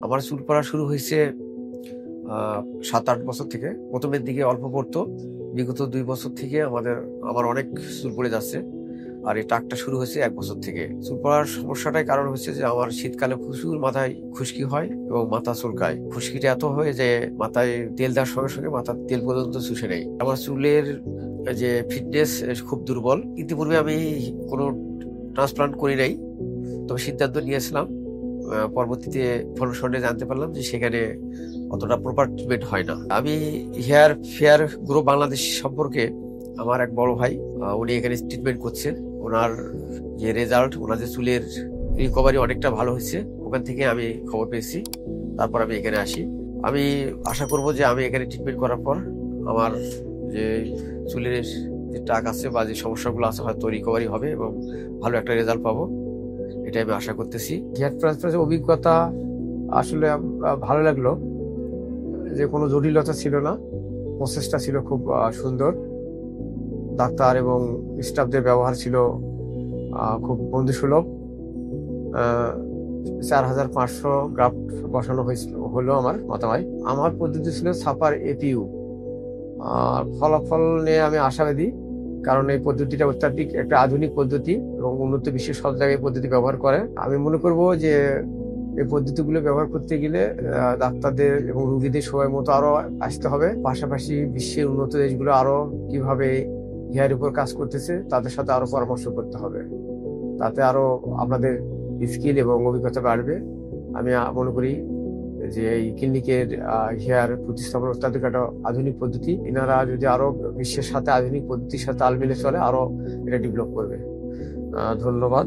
আমার চুল পড়া শুরু হয়েছে ৭-৮ বছর থেকে। প্রথমের দিকে অল্প পড়তো। বিগত ২ বছর থেকে আমার অনেক চুল পড়ে যাচ্ছে। আর এই টাকটা শুরু হয়েছে ১ বছর থেকে। চুল পড়ার সমস্যাটার কারণ হচ্ছে যে আমার শীতকালে প্রচুর মাথায় খুশকি হয় এবং মাথা চুলকায়। খুশকিটা এত হয় যে মাথায় তেল দেওয়ার সঙ্গে সঙ্গে মাথার তেল পর্যন্ত চুষে নেয়। আমার চুলের যে ফিটনেস খুব দুর্বল। ইতিপূর্বে আমি কোনো ট্রান্সপ্লান্ট করি নাই, তবে সিদ্ধান্ত নিয়েছিলাম। পরবর্তীতে ফলস্বরূপে জানতে পারলাম যে সেখানে অতটা প্রপার ট্রিটমেন্ট হয় না। আমি হেয়ার ফেয়ার গ্রো বাংলাদেশ সম্পর্কে আমার এক বড় ভাই, উনি এখানে ট্রিটমেন্ট করছেন। ওনার যে রেজাল্ট, ওনার যে চুলের রিকভারি অনেকটা ভালো হয়েছে, ওখান থেকে আমি খবর পেয়েছি। তারপর আমি এখানে আসি। আমি আশা করব যে আমি এখানে ট্রিটমেন্ট করার পর আমার যে চুলের যে টাক আছে বা যে সমস্যাগুলো আছে হয়তো রিকভারি হবে এবং ভালো একটা রেজাল্ট পাবো, এটাই আমি আশা করতেছি। হেয়ার ট্রান্সপ্লান্টের অভিজ্ঞতা আসলে ভালো লাগলো, যে কোনো জটিলতা ছিল না, প্রসেসটা ছিল খুব সুন্দর। ডাক্তার এবং স্টাফদের ব্যবহার ছিল খুব বন্ধুসুলভ। ৪,৫০০ গ্রাফট বসানো হলো আমার মাথায়। আমার পদ্ধতি ছিল ছাপার এপিইউ। ফলাফল নিয়ে আমি আশাবাদী, কারণ এই পদ্ধতিটা অত্যাধিক একটা আধুনিক পদ্ধতি এবং উন্নত বিশ্বের সব জায়গায় এই পদ্ধতি ব্যবহার করে। আমি মনে করব যে এই পদ্ধতিগুলো ব্যবহার করতে গেলে ডাক্তারদের এবং রোগীদের সময় মতো আরো আসতে হবে। পাশাপাশি বিশ্বের উন্নত দেশগুলো আরো কিভাবে হেয়ার উপর কাজ করতেছে তাদের সাথে আরো পরামর্শ করতে হবে। তাতে আরো আপনাদের স্কিল এবং অভিজ্ঞতা বাড়বে। আমি মনে করি যে এই ক্লিনিকের হেয়ার প্রতিস্থাপন অত্যাধিক একটা আধুনিক পদ্ধতি। এনারা যদি আরো বিশ্বের সাথে আধুনিক পদ্ধতির সাথে তাল মিলে চলে, আরো এটা ডেভেলপ করবে। ধন্যবাদ।